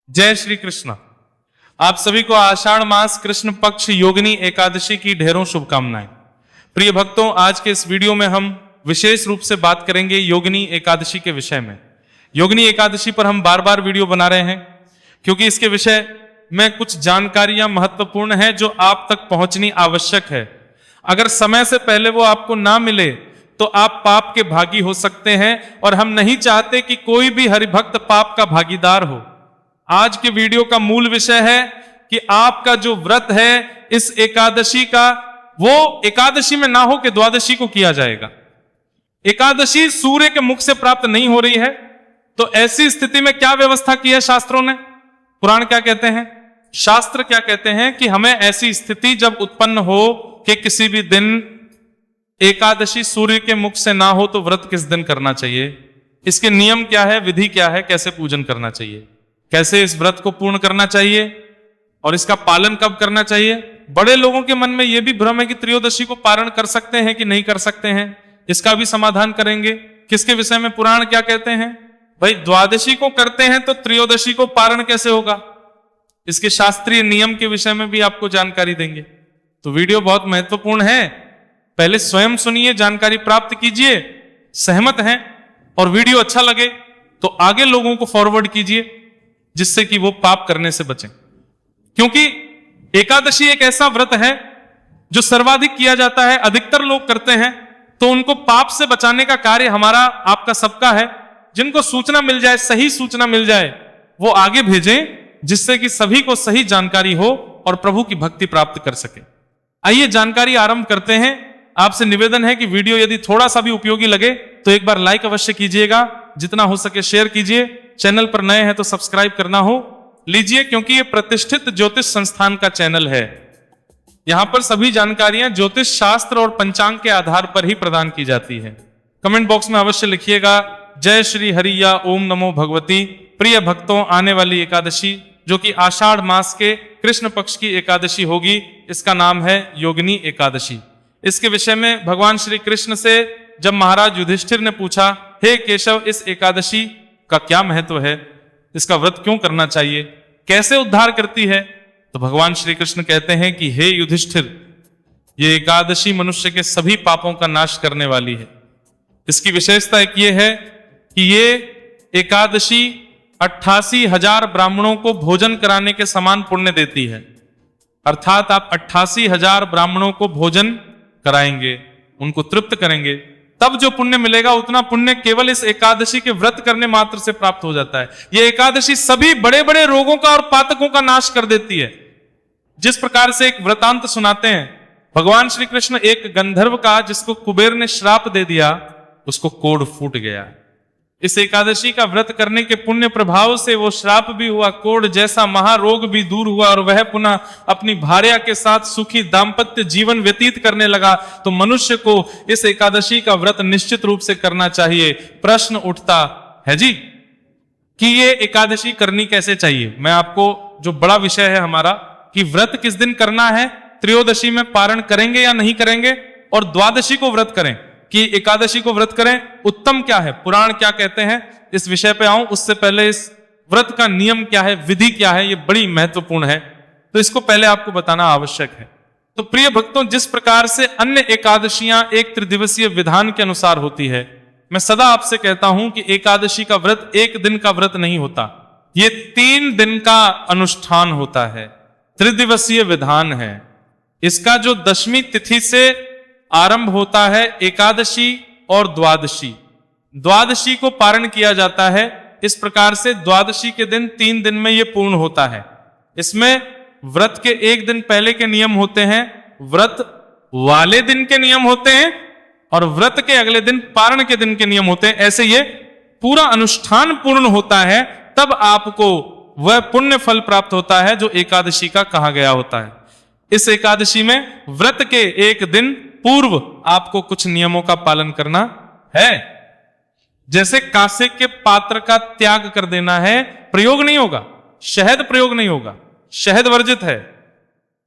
जय श्री कृष्ण। आप सभी को आषाढ़ मास कृष्ण पक्ष योगिनी एकादशी की ढेरों शुभकामनाएं। प्रिय भक्तों, आज के इस वीडियो में हम विशेष रूप से बात करेंगे योगिनी एकादशी के विषय में। योगिनी एकादशी पर हम बार बार वीडियो बना रहे हैं क्योंकि इसके विषय में कुछ जानकारियां महत्वपूर्ण हैं जो आप तक पहुंचनी आवश्यक है। अगर समय से पहले वो आपको ना मिले तो आप पाप के भागी हो सकते हैं और हम नहीं चाहते कि कोई भी हरिभक्त पाप का भागीदार हो। आज के वीडियो का मूल विषय है कि आपका जो व्रत है इस एकादशी का, वो एकादशी में ना हो कि द्वादशी को किया जाएगा। एकादशी सूर्य के मुख से प्राप्त नहीं हो रही है, तो ऐसी स्थिति में क्या व्यवस्था की है शास्त्रों ने? पुराण क्या कहते हैं, शास्त्र क्या कहते हैं कि हमें ऐसी स्थिति जब उत्पन्न हो कि किसी भी दिन एकादशी सूर्य के मुख से ना हो तो व्रत किस दिन करना चाहिए, इसके नियम क्या है, विधि क्या है, कैसे पूजन करना चाहिए, कैसे इस व्रत को पूर्ण करना चाहिए और इसका पालन कब करना चाहिए। बड़े लोगों के मन में यह भी भ्रम है कि त्रयोदशी को पारण कर सकते हैं कि नहीं कर सकते हैं, इसका भी समाधान करेंगे। किसके विषय में पुराण क्या कहते हैं? भाई द्वादशी को करते हैं तो त्रयोदशी को पारण कैसे होगा, इसके शास्त्रीय नियम के विषय में भी आपको जानकारी देंगे। तो वीडियो बहुत महत्वपूर्ण है, पहले स्वयं सुनिए, जानकारी प्राप्त कीजिए। सहमत हैं और वीडियो अच्छा लगे तो आगे लोगों को फॉरवर्ड कीजिए जिससे कि वो पाप करने से बचें। क्योंकि एकादशी एक ऐसा व्रत है जो सर्वाधिक किया जाता है, अधिकतर लोग करते हैं, तो उनको पाप से बचाने का कार्य हमारा आपका सबका है। जिनको सूचना मिल जाए, सही सूचना मिल जाए, वो आगे भेजें जिससे कि सभी को सही जानकारी हो और प्रभु की भक्ति प्राप्त कर सके। आइए जानकारी आरंभ करते हैं। आपसे निवेदन है कि वीडियो यदि थोड़ा सा भी उपयोगी लगे तो एक बार लाइक अवश्य कीजिएगा, जितना हो सके शेयर कीजिए। चैनल पर नए हैं तो सब्सक्राइब करना हो लीजिए, क्योंकि ये प्रतिष्ठित ज्योतिष संस्थान का चैनल है। यहां पर सभी जानकारियां ज्योतिष शास्त्र और पंचांग के आधार पर ही प्रदान की जाती है। कमेंट बॉक्स में अवश्य लिखिएगा जय श्री हरिया ओम नमो भगवती। प्रिय भक्तों, आने वाली एकादशी जो कि आषाढ़ मास के कृष्ण पक्ष की एकादशी होगी, इसका नाम है योगिनी एकादशी। इसके विषय में भगवान श्री कृष्ण से जब महाराज युधिष्ठिर ने पूछा, हे केशव, इस एकादशी का क्या महत्व है, इसका व्रत क्यों करना चाहिए, कैसे उद्धार करती है, तो भगवान श्री कृष्ण कहते हैं कि हे युधिष्ठिर, ये एकादशी मनुष्य के सभी पापों का नाश करने वाली है। इसकी विशेषता एक ये है कि ये एकादशी 88,000 ब्राह्मणों को भोजन कराने के समान पुण्य देती है। अर्थात आप 88,000 ब्राह्मणों को भोजन कराएंगे, उनको तृप्त करेंगे, तब जो पुण्य मिलेगा उतना पुण्य केवल इस एकादशी के व्रत करने मात्र से प्राप्त हो जाता है। यह एकादशी सभी बड़े बड़े रोगों का और पातकों का नाश कर देती है। जिस प्रकार से एक वृतांत सुनाते हैं, भगवान श्री कृष्ण एक गंधर्व का, जिसको कुबेर ने श्राप दे दिया, उसको कोढ़ फूट गया। इस एकादशी का व्रत करने के पुण्य प्रभाव से वो श्राप भी हुआ, कोढ़ जैसा महारोग भी दूर हुआ और वह पुनः अपनी भार्या के साथ सुखी दाम्पत्य जीवन व्यतीत करने लगा। तो मनुष्य को इस एकादशी का व्रत निश्चित रूप से करना चाहिए। प्रश्न उठता है जी कि ये एकादशी करनी कैसे चाहिए। मैं आपको, जो बड़ा विषय है हमारा कि व्रत किस दिन करना है, त्रयोदशी में पारण करेंगे या नहीं करेंगे, और द्वादशी को व्रत करें कि एकादशी को व्रत करें, उत्तम क्या है, पुराण क्या कहते हैं, इस विषय पे आऊं उससे पहले इस व्रत का नियम क्या है, विधि क्या है, ये बड़ी महत्वपूर्ण है, तो इसको पहले आपको बताना आवश्यक है। तो प्रिय भक्तों, जिस प्रकार से अन्य एकादशियां एक त्रिदिवसीय विधान के अनुसार होती है, मैं सदा आपसे कहता हूं कि एकादशी का व्रत एक दिन का व्रत नहीं होता, ये 3 दिन का अनुष्ठान होता है, त्रिदिवसीय विधान है। इसका जो दशमी तिथि से आरंभ होता है, एकादशी और द्वादशी, द्वादशी को पारण किया जाता है। इस प्रकार से द्वादशी के दिन 3 दिन में यह पूर्ण होता है। इसमें व्रत के एक दिन पहले के नियम होते हैं, व्रत वाले दिन के नियम होते हैं, और व्रत के अगले दिन पारण के दिन के नियम होते हैं। ऐसे ये पूरा अनुष्ठान पूर्ण होता है, तब आपको वह पुण्य फल प्राप्त होता है जो एकादशी का कहा गया होता है। इस एकादशी में व्रत के एक दिन पूर्व आपको कुछ नियमों का पालन करना है। जैसे कांसे के पात्र का त्याग कर देना है, प्रयोग नहीं होगा, शहद प्रयोग नहीं होगा, शहद वर्जित है।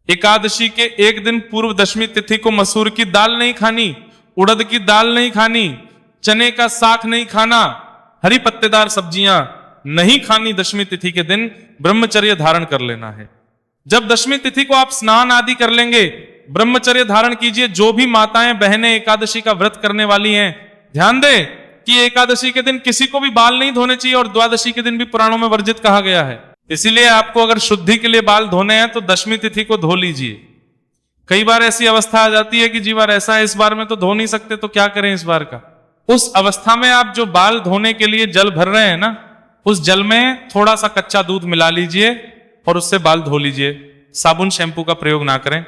एकादशी के एक दिन पूर्व दशमी तिथि को मसूर की दाल नहीं खानी, उड़द की दाल नहीं खानी, चने का साग नहीं खाना, हरी पत्तेदार सब्जियां, नहीं खानी दशमी तिथि के दिन, ब्रह्मचर्य धारण कर लेना है। जब दशमी तिथि को आप स्नान आदि कर लेंगे, ब्रह्मचर्य धारण कीजिए। जो भी माताएं बहनें एकादशी का व्रत करने वाली हैं, ध्यान दें कि एकादशी के दिन किसी को भी बाल नहीं धोने चाहिए, और द्वादशी के दिन भी पुराणों में वर्जित कहा गया है। इसीलिए आपको अगर शुद्धि के लिए बाल धोने हैं तो दशमी तिथि को धो लीजिए। कई बार ऐसी अवस्था आ जाती है कि जी बार ऐसा है, इस बार में तो धो नहीं सकते, तो क्या करें इस बार का। उस अवस्था में आप जो बाल धोने के लिए जल भर रहे हैं ना, उस जल में थोड़ा सा कच्चा दूध मिला लीजिए और उससे बाल धो लीजिए। साबुन शैंपू का प्रयोग ना करें।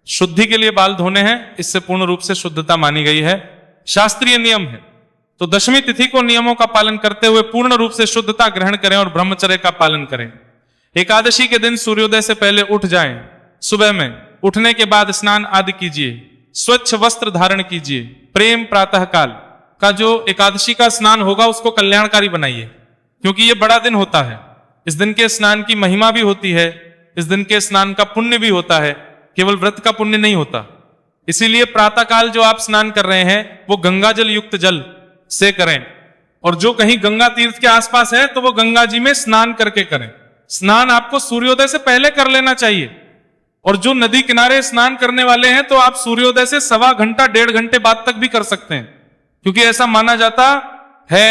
शुद्धि के लिए बाल धोने हैं, इससे पूर्ण रूप से शुद्धता मानी गई है, शास्त्रीय नियम है। तो दशमी तिथि को नियमों का पालन करते हुए पूर्ण रूप से शुद्धता ग्रहण करें और ब्रह्मचर्य का पालन करें। एकादशी के दिन सूर्योदय से पहले उठ जाएं। सुबह में उठने के बाद स्नान आदि कीजिए, स्वच्छ वस्त्र धारण कीजिए। प्रेम प्रातः काल का जो एकादशी का स्नान होगा उसको कल्याणकारी बनाइए, क्योंकि ये बड़ा दिन होता है। इस दिन के स्नान की महिमा भी होती है, इस दिन के स्नान का पुण्य भी होता है, केवल व्रत का पुण्य नहीं होता। इसीलिए प्रातः काल जो आप स्नान कर रहे हैं वो गंगा जल युक्त जल से करें, और जो कहीं गंगा तीर्थ के आसपास है तो वो गंगा जी में स्नान करके करें। स्नान आपको सूर्योदय से पहले कर लेना चाहिए, और जो नदी किनारे स्नान करने वाले हैं तो आप सूर्योदय से 1.25 घंटा 1.5 घंटे बाद तक भी कर सकते हैं, क्योंकि ऐसा माना जाता है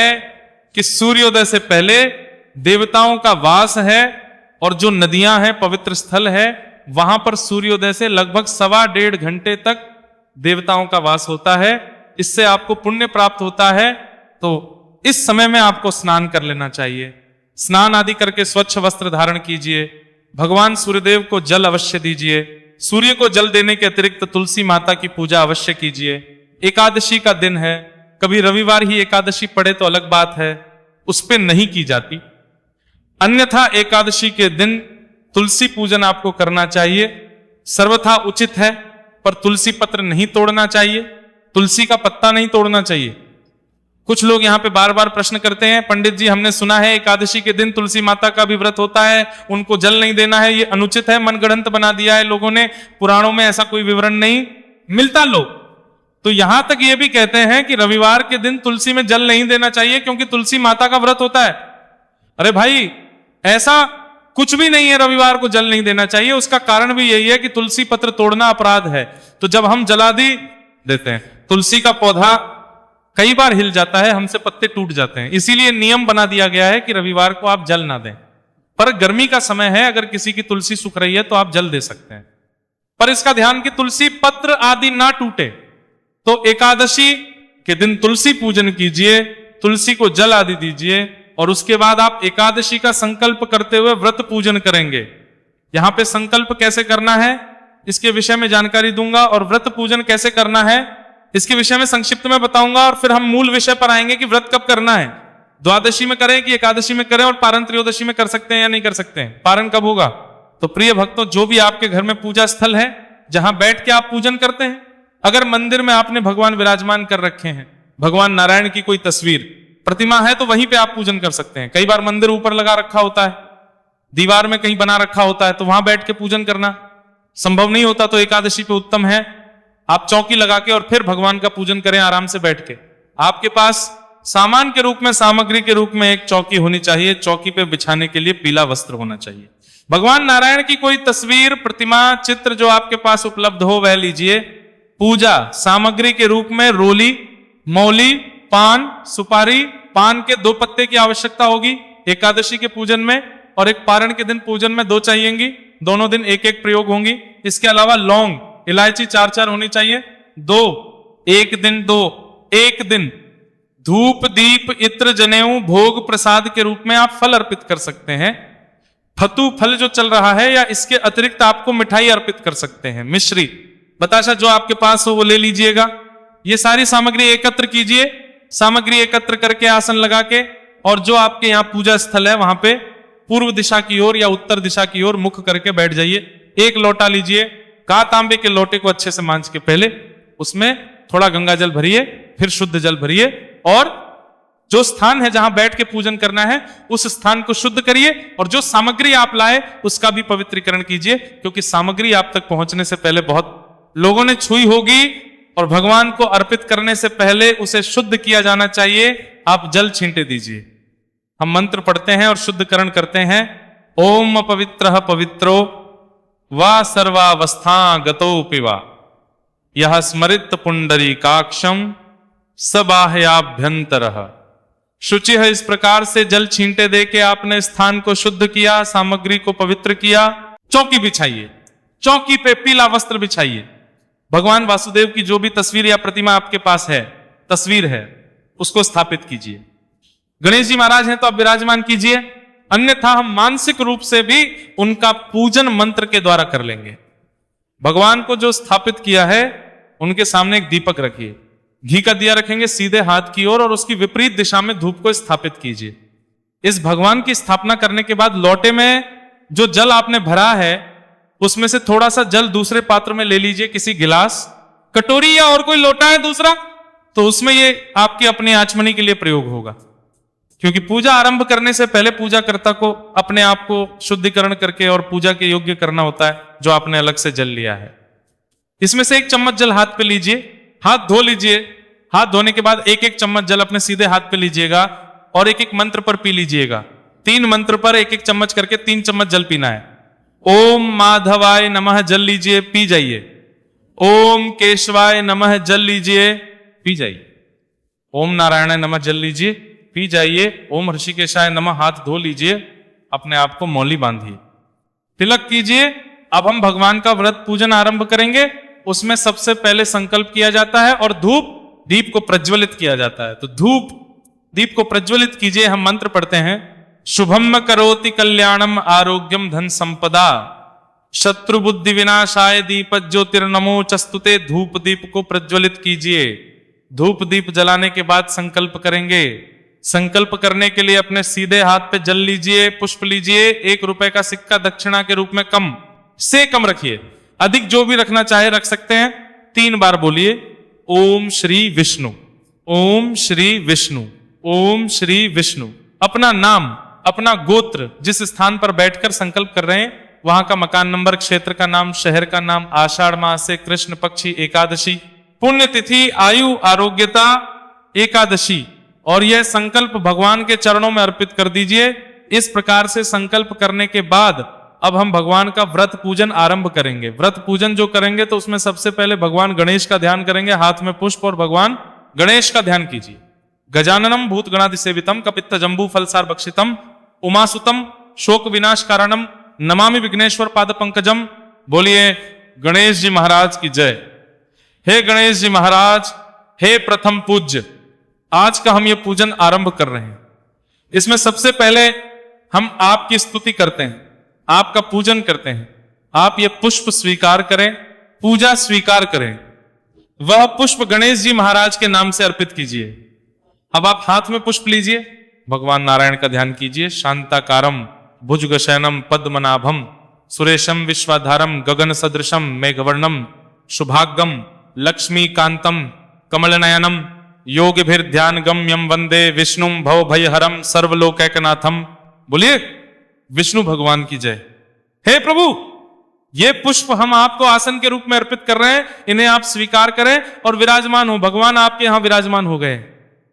कि सूर्योदय से पहले देवताओं का वास है, और जो नदियां हैं पवित्र स्थल है, वहां पर सूर्योदय से लगभग 1.25 घंटे तक देवताओं का वास होता है। इससे आपको पुण्य प्राप्त होता है, तो इस समय में आपको स्नान कर लेना चाहिए। स्नान आदि करके स्वच्छ वस्त्र धारण कीजिए। भगवान सूर्यदेव को जल अवश्य दीजिए। सूर्य को जल देने के अतिरिक्त तुलसी माता की पूजा अवश्य कीजिए। एकादशी का दिन है, कभी रविवार ही एकादशी पड़े तो अलग बात है, उस पर नहीं की जाती। अन्यथा एकादशी के दिन तुलसी पूजन आपको करना चाहिए, सर्वथा उचित है। पर तुलसी पत्र नहीं तोड़ना चाहिए, तुलसी का पत्ता नहीं तोड़ना चाहिए। कुछ लोग यहाँ पे बार बार प्रश्न करते हैं, पंडित जी हमने सुना है एकादशी के दिन तुलसी माता का भी व्रत होता है, उनको जल नहीं देना है, ये अनुचित है, मनगढ़ंत बना दिया है लोगों ने, पुराणों में ऐसा कोई विवरण नहीं मिलता। लोग तो यहां तक ये भी कहते हैं कि रविवार के दिन तुलसी में जल नहीं देना चाहिए क्योंकि तुलसी माता का व्रत होता है। अरे भाई, ऐसा कुछ भी नहीं है, रविवार को जल नहीं देना चाहिए। उसका कारण भी यही है कि तुलसी पत्र तोड़ना अपराध है। तो जब हम जलादि देते हैं, तुलसी का पौधा कई बार हिल जाता है, हमसे पत्ते टूट जाते हैं, इसीलिए नियम बना दिया गया है कि रविवार को आप जल ना दें। पर गर्मी का समय है, अगर किसी की तुलसी सूख रही है तो आप जल दे सकते हैं, पर इसका ध्यान कि तुलसी पत्र आदि ना टूटे। तो एकादशी के दिन तुलसी पूजन कीजिए, तुलसी को जल आदि दीजिए, और उसके बाद आप एकादशी का संकल्प करते हुए व्रत पूजन करेंगे। यहां पे संकल्प कैसे करना है इसके विषय में जानकारी दूंगा, और व्रत पूजन कैसे करना है इसके विषय में संक्षिप्त में बताऊंगा, और फिर हम मूल विषय पर आएंगे कि व्रत कब करना है, द्वादशी में करें कि एकादशी में करें, और पारण त्रयोदशी में कर सकते हैं या नहीं कर सकते हैं, पारण कब होगा। तो प्रिय भक्तों, जो भी आपके घर में पूजा स्थल है जहां बैठ के आप पूजन करते हैं, अगर मंदिर में आपने भगवान विराजमान कर रखे हैं, भगवान नारायण की कोई तस्वीर प्रतिमा है, तो वहीं पे आप पूजन कर सकते हैं। कई बार मंदिर ऊपर लगा रखा होता है, दीवार में कहीं बना रखा होता है, तो वहां बैठ के पूजन करना संभव नहीं होता, तो एकादशी पे उत्तम है आप चौकी लगा के और फिर भगवान का पूजन करें आराम से बैठ के। आपके पास सामान के रूप में, सामग्री के रूप में एक चौकी होनी चाहिए, चौकी पे बिछाने के लिए पीला वस्त्र होना चाहिए। भगवान नारायण की कोई तस्वीर, प्रतिमा, चित्र जो आपके पास उपलब्ध हो वह लीजिए। पूजा सामग्री के रूप में रोली, मौली, पान, सुपारी, पान के 2 पत्ते की आवश्यकता होगी एकादशी के पूजन में, और एक पारण के दिन पूजन में 2 चाहिएंगी, दोनों दिन एक एक प्रयोग होंगी। इसके अलावा लौंग, इलायची 4-4 होनी चाहिए। 2 एक दिन 2 एक दिन धूप, दीप, इत्र, जनेऊ, भोग प्रसाद के रूप में आप फल अर्पित कर सकते हैं। फतू फल जो चल रहा है, या इसके अतिरिक्त आपको मिठाई अर्पित कर सकते हैं, मिश्री, बताशा जो आपके पास हो वो ले लीजिएगा। ये सारी सामग्री एकत्र कीजिए, सामग्री एकत्र करके आसन लगा के, और जो आपके यहाँ पूजा स्थल है वहां पे पूर्व दिशा की ओर या उत्तर दिशा की ओर मुख करके बैठ जाइए। एक लोटा लीजिए, का तांबे के लोटे को अच्छे से मांझ के पहले उसमें थोड़ा गंगा जल भरिए, फिर शुद्ध जल भरिए, और जो स्थान है जहां बैठ के पूजन करना है उस स्थान को शुद्ध करिए, और जो सामग्री आप लाए उसका भी पवित्रीकरण कीजिए, क्योंकि सामग्री आप तक पहुंचने से पहले बहुत लोगों ने छुई होगी, और भगवान को अर्पित करने से पहले उसे शुद्ध किया जाना चाहिए। आप जल छींटे दीजिए, हम मंत्र पढ़ते हैं और शुद्धकरण करते हैं। ओम अपवित्रः पवित्रो वा सर्वावस्था गतो पिवा यह स्मरित पुंडरीकाक्षम सबाह्याभ्यंतरः। शुचि है, इस प्रकार से जल छींटे दे के आपने स्थान को शुद्ध किया, सामग्री को पवित्र किया। चौकी बिछाइए, चौकी पे पीला वस्त्र बिछाइए। भगवान वासुदेव की जो भी तस्वीर या प्रतिमा आपके पास है, तस्वीर है, उसको स्थापित कीजिए। गणेश जी महाराज हैं तो आप विराजमान कीजिए, अन्यथा हम मानसिक रूप से भी उनका पूजन मंत्र के द्वारा कर लेंगे। भगवान को जो स्थापित किया है उनके सामने एक दीपक रखिए, घी का दिया रखेंगे सीधे हाथ की ओर और उसकी विपरीत दिशा में धूप को स्थापित कीजिए। इस भगवान की स्थापना करने के बाद लोटे में जो जल आपने भरा है उसमें से थोड़ा सा जल दूसरे पात्र में ले लीजिए, किसी गिलास, कटोरी या और कोई लोटा है दूसरा, तो उसमें ये आपकी अपनी आचमनी के लिए प्रयोग होगा। क्योंकि पूजा आरंभ करने से पहले पूजा कर्ता को अपने आप को शुद्धिकरण करके और पूजा के योग्य करना होता है, जो आपने अलग से जल लिया है। इसमें से 1 चम्मच जल हाथ पे लीजिए, हाथ धो लीजिए। हाथ धोने के बाद 1-1 चम्मच जल अपने सीधे हाथ पे लीजिएगा और 1-1 मंत्र पर पी लीजिएगा। 3 मंत्र पर 1-1 चम्मच करके 3 चम्मच जल पीना है। ओम माधवाय नमः जल लीजिए, पी जाइए। ओम केशवाय नमः जल लीजिए, पी जाइए। ओम नारायणाय नमः जल लीजिए, पी जाइए। ओम ऋषिकेशाय नमः हाथ धो लीजिए, अपने आप को मौली बांधिए, तिलक कीजिए। अब हम भगवान का व्रत पूजन आरंभ करेंगे। उसमें सबसे पहले संकल्प किया जाता है और धूप दीप को प्रज्वलित किया जाता है। तो धूप दीप को प्रज्वलित कीजिए। हम मंत्र पढ़ते हैं। शुभम करोति कल्याणम आरोग्यम धन संपदा शत्रु बुद्धि विनाशाय दीप ज्योतिर्नमो चस्तुते। धूप दीप को प्रज्वलित कीजिए। धूप दीप जलाने के बाद संकल्प करेंगे। संकल्प करने के लिए अपने सीधे हाथ पे जल लीजिए, पुष्प लीजिए। 1 रुपए का सिक्का दक्षिणा के रूप में कम से कम रखिए, अधिक जो भी रखना चाहे रख सकते हैं। 3 बार बोलिए ओम श्री विष्णु, ओम श्री विष्णु, ओम श्री विष्णु। अपना नाम, अपना गोत्र, जिस स्थान पर बैठकर संकल्प कर रहे हैं वहां का मकान नंबर, क्षेत्र का नाम, शहर का नाम, आषाढ़ मास से कृष्ण पक्षी एकादशी, पुण्यतिथि, आयु, आरोग्यता, एकादशी, और यह संकल्प भगवान के चरणों में अर्पित कर दीजिए। इस प्रकार से संकल्प करने के बाद अब हम भगवान का व्रत पूजन आरंभ करेंगे। व्रत पूजन जो करेंगे तो उसमें सबसे पहले भगवान गणेश का ध्यान करेंगे। हाथ में पुष्प और भगवान गणेश का ध्यान कीजिए। गजाननम भूत गणादि सेवितम कपित्त जंबू फलसार भक्षितम उमासुतम शोक विनाश कारणम नमामि विघ्नेश्वर पाद पंकजम। बोलिए गणेश जी महाराज की जय। हे गणेश जी महाराज, हे प्रथम पूज्य, आज का हम ये पूजन आरंभ कर रहे हैं। इसमें सबसे पहले हम आपकी स्तुति करते हैं, आपका पूजन करते हैं। आप ये पुष्प स्वीकार करें, पूजा स्वीकार करें। वह पुष्प गणेश जी महाराज के नाम से अर्पित कीजिए। अब आप हाथ में पुष्प लीजिए, भगवान नारायण का ध्यान कीजिए। शांताकारम भुजगशयनम पद्मनाभम सुरेशम विश्वाधारम गगन सदृशम मेघवर्णम शुभागम लक्ष्मीकांतम कमलनयनम योगिभिर्ध्यान गम्यम वंदे विष्णुम भवभयहरम सर्वलोकैकनाथम। बोलिए विष्णु भगवान की जय। हे प्रभु, ये पुष्प हम आपको आसन के रूप में अर्पित कर रहे हैं, इन्हें आप स्वीकार करें और विराजमान हो। भगवान आपके यहां विराजमान हो गए।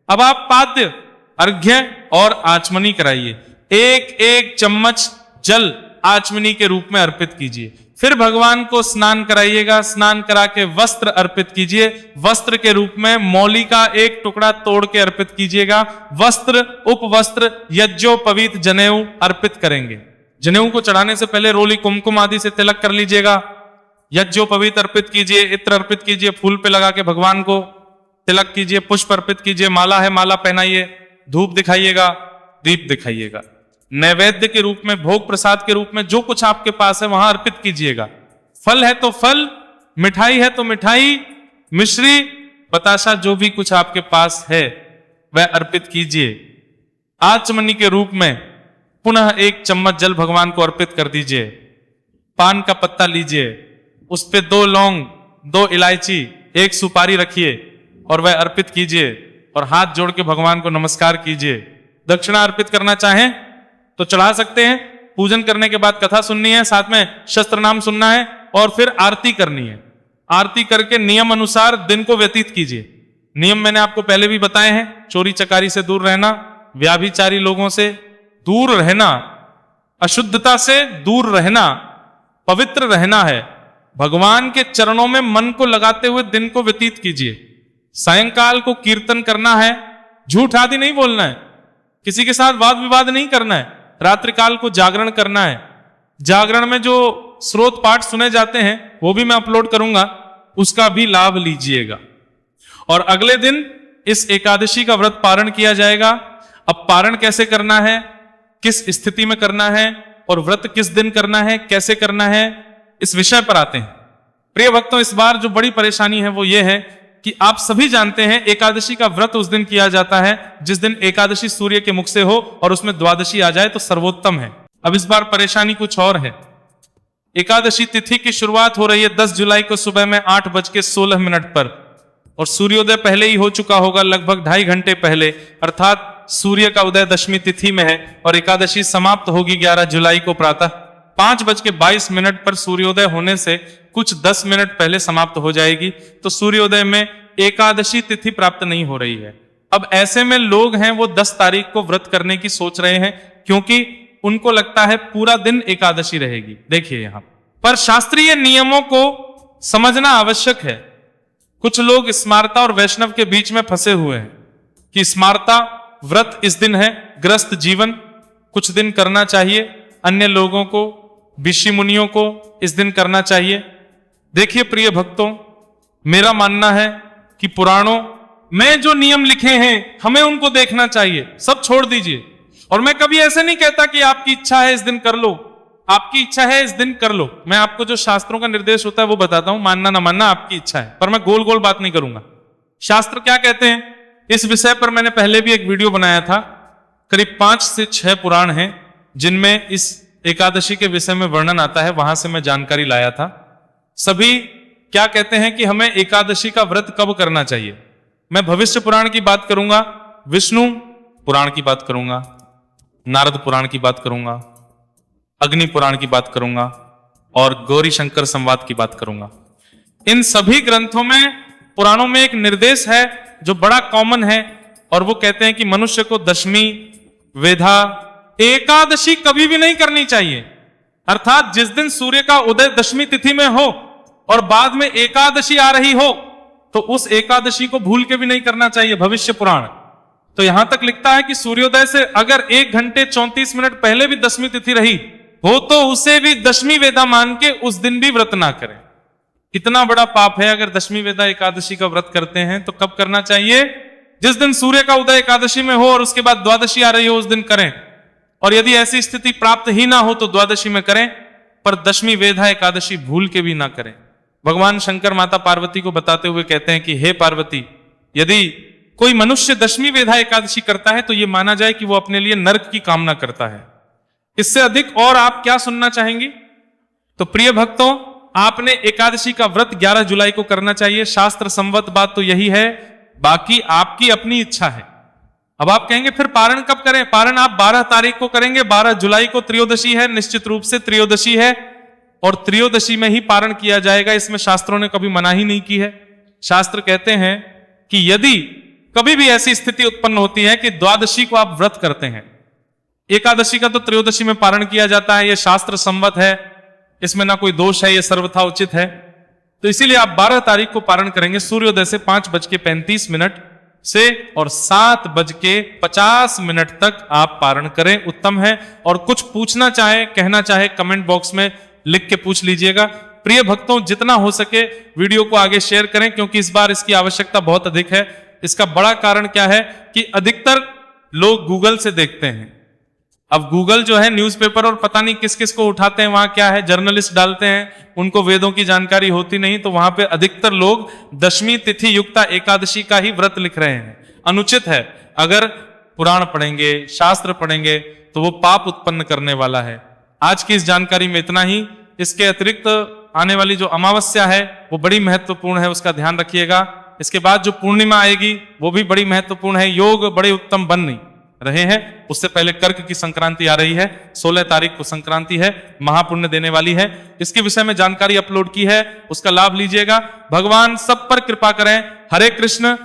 अब आप पाद्य, अर्घ्य और आचमनी कराइए। 1-1 चम्मच जल आचमनी के रूप में अर्पित कीजिए। फिर भगवान को स्नान कराइएगा। स्नान करा के वस्त्र अर्पित कीजिए। वस्त्र के रूप में मौली का 1 टुकड़ा तोड़ के अर्पित कीजिएगा। वस्त्र, उपवस्त्र, यज्ञोपवीत जनेऊ अर्पित करेंगे। जनेऊ को चढ़ाने से पहले रोली कुमकुम आदि से तिलक कर लीजिएगा। यज्ञोपवीत अर्पित कीजिए, इत्र अर्पित कीजिए, फूल पे लगा के भगवान को तिलक कीजिए, पुष्प अर्पित कीजिए, माला है माला पहनाइए, धूप दिखाइएगा, दीप दिखाइएगा। नैवेद्य के रूप में, भोग प्रसाद के रूप में जो कुछ आपके पास है वहां अर्पित कीजिएगा। फल है तो फल, मिठाई है तो मिठाई, मिश्री, बताशा, जो भी कुछ आपके पास है वह अर्पित कीजिए। आचमनी के रूप में पुनः 1 चम्मच जल भगवान को अर्पित कर दीजिए। पान का पत्ता लीजिए, उस पे 2 लौंग, 2 इलायची, 1 सुपारी रखिए और वह अर्पित कीजिए और हाथ जोड़ के भगवान को नमस्कार कीजिए। दक्षिणा अर्पित करना चाहें तो चढ़ा सकते हैं। पूजन करने के बाद कथा सुननी है, साथ में शस्त्र नाम सुनना है और फिर आरती करनी है। आरती करके नियम अनुसार दिन को व्यतीत कीजिए। नियम मैंने आपको पहले भी बताए हैं। चोरी चकारी से दूर रहना, व्याभिचारी लोगों से दूर रहना, अशुद्धता से दूर रहना, पवित्र रहना है। भगवान के चरणों में मन को लगाते हुए दिन को व्यतीत कीजिए। सायंकाल को कीर्तन करना है, झूठ आदि नहीं बोलना है, किसी के साथ वाद विवाद नहीं करना है। रात्रिकाल को जागरण करना है। जागरण में जो स्रोत पाठ सुने जाते हैं वो भी मैं अपलोड करूंगा, उसका भी लाभ लीजिएगा। और अगले दिन इस एकादशी का व्रत पारण किया जाएगा। अब पारण कैसे करना है, किस स्थिति में करना है और व्रत किस दिन करना है, कैसे करना है, इस विषय पर आते हैं। प्रिय भक्तों, इस बार जो बड़ी परेशानी है वो ये है कि आप सभी जानते हैं एकादशी का व्रत उस दिन किया जाता है जिस दिन एकादशी सूर्य के मुख से हो और उसमें द्वादशी आ जाए तो सर्वोत्तम है। अब इस बार परेशानी कुछ और है। एकादशी तिथि की शुरुआत हो रही है 10 जुलाई को सुबह में 8:16 पर और सूर्योदय पहले ही हो चुका होगा, लगभग 2.5 घंटे पहले, अर्थात सूर्य का उदय दशमी तिथि में है और एकादशी समाप्त होगी 11 जुलाई को प्रातः 5:22 पर सूर्योदय होने से कुछ 10 मिनट पहले समाप्त हो जाएगी। तो सूर्योदय में एकादशी तिथि प्राप्त नहीं हो रही है। अब ऐसे में लोग हैं वो 10 तारीख को व्रत करने की सोच रहे हैं क्योंकि उनको लगता है पूरा दिन एकादशी रहेगी। देखिए यहां पर शास्त्रीय नियमों को समझना आवश्यक है। कुछ लोग स्मार्ता और वैष्णव के बीच में फंसे हुए हैं कि स्मार्ता व्रत इस दिन है, गृहस्थ जीवन कुछ दिन करना चाहिए, अन्य लोगों को, ऋषि मुनियों को इस दिन करना चाहिए। देखिए प्रिय भक्तों, मेरा मानना है कि पुराणों में जो नियम लिखे हैं हमें उनको देखना चाहिए, सब छोड़ दीजिए। और मैं कभी ऐसे नहीं कहता कि आपकी इच्छा है इस दिन कर लो, आपकी इच्छा है इस दिन कर लो। मैं आपको जो शास्त्रों का निर्देश होता है वो बताता हूं, मानना ना मानना आपकी इच्छा है, पर मैं गोल गोल बात नहीं करूंगा। शास्त्र क्या कहते हैं इस विषय पर मैंने पहले भी एक वीडियो बनाया था। करीब 5 से 6 पुराण हैं जिनमें इस एकादशी के विषय में वर्णन आता है, वहां से मैं जानकारी लाया था। सभी क्या कहते हैं कि हमें एकादशी का व्रत कब करना चाहिए। मैं भविष्य पुराण की बात करूंगा, विष्णु पुराण की बात करूंगा, नारद पुराण की बात करूंगा, अग्नि पुराण की बात करूंगा और गौरी शंकर संवाद की बात करूंगा। इन सभी ग्रंथों में, पुराणों में एक निर्देश है जो बड़ा कॉमन है और वो कहते हैं कि मनुष्य को दशमी, वेधा, एकादशी कभी भी नहीं करनी चाहिए। अर्थात जिस दिन सूर्य का उदय दशमी तिथि में हो और बाद में एकादशी आ रही हो तो उस एकादशी को भूल के भी नहीं करना चाहिए। भविष्य पुराण तो यहां तक लिखता है कि सूर्योदय से अगर 1 घंटे 34 मिनट पहले भी दशमी तिथि रही हो तो उसे भी दशमी वेदा मान के उस दिन भी व्रत ना करें। इतना बड़ा पाप है अगर दशमी वेदा एकादशी का व्रत करते हैं तो कब करना चाहिए, जिस दिन सूर्य का उदय एकादशी में हो और उसके बाद द्वादशी आ रही हो उस दिन करें। और यदि ऐसी स्थिति प्राप्त ही ना हो तो द्वादशी में करें, पर दशमी वेदा एकादशी भूल के भी ना करें। भगवान शंकर माता पार्वती को बताते हुए कहते हैं कि हे पार्वती, यदि कोई मनुष्य दशमी वेदा एकादशी करता है तो यह माना जाए कि वो अपने लिए नरक की कामना करता है। इससे अधिक और आप क्या सुनना चाहेंगी। तो प्रिय भक्तों, आपने एकादशी का व्रत 11 जुलाई को करना चाहिए। शास्त्र संवत बात तो यही है, बाकी आपकी अपनी इच्छा है। अब आप कहेंगे फिर पारण कब करें। पारण आप 12 तारीख को करेंगे। 12 जुलाई को त्रयोदशी है, निश्चित रूप से त्रयोदशी है और त्रयोदशी में ही पारण किया जाएगा। इसमें शास्त्रों ने कभी मना ही नहीं की है। शास्त्र कहते हैं कि यदि कभी भी ऐसी स्थिति उत्पन्न होती है कि द्वादशी को आप व्रत करते हैं, एकादशी का तो त्रयोदशी में पारण किया जाता है, यह शास्त्र संवत है, इसमें ना कोई दोष है, यह सर्वथा उचित है। तो इसीलिए आप 12 तारीख को पारण करेंगे सूर्योदय से 5:35 से और 7:50 तक आप पारण करें, उत्तम है। और कुछ पूछना चाहे, कहना चाहे, कमेंट बॉक्स में लिख के पूछ लीजिएगा। प्रिय भक्तों, जितना हो सके वीडियो को आगे शेयर करें क्योंकि इस बार इसकी आवश्यकता बहुत अधिक है। इसका बड़ा कारण क्या है कि अधिकतर लोग गूगल से देखते हैं। अब गूगल जो है न्यूज़पेपर और पता नहीं किस किस को उठाते हैं, वहां क्या है, जर्नलिस्ट डालते हैं, उनको वेदों की जानकारी होती नहीं, तो वहां पे अधिकतर लोग दशमी तिथि युक्ता एकादशी का ही व्रत लिख रहे हैं। अनुचित है। अगर पुराण पढ़ेंगे, शास्त्र पढ़ेंगे तो वो पाप उत्पन्न करने वाला है। आज की इस जानकारी में इतना ही। इसके अतिरिक्त आने वाली जो अमावस्या है वो बड़ी महत्वपूर्ण है, उसका ध्यान रखिएगा। इसके बाद जो पूर्णिमा आएगी वो भी बड़ी महत्वपूर्ण है। योग बड़े उत्तम बन नहीं रहे हैं। उससे पहले कर्क की संक्रांति आ रही है, 16 तारीख को संक्रांति है, महापुण्य देने वाली है। इसके विषय में जानकारी अपलोड की है, उसका लाभ लीजिएगा। भगवान सब पर कृपा करें। हरे कृष्ण।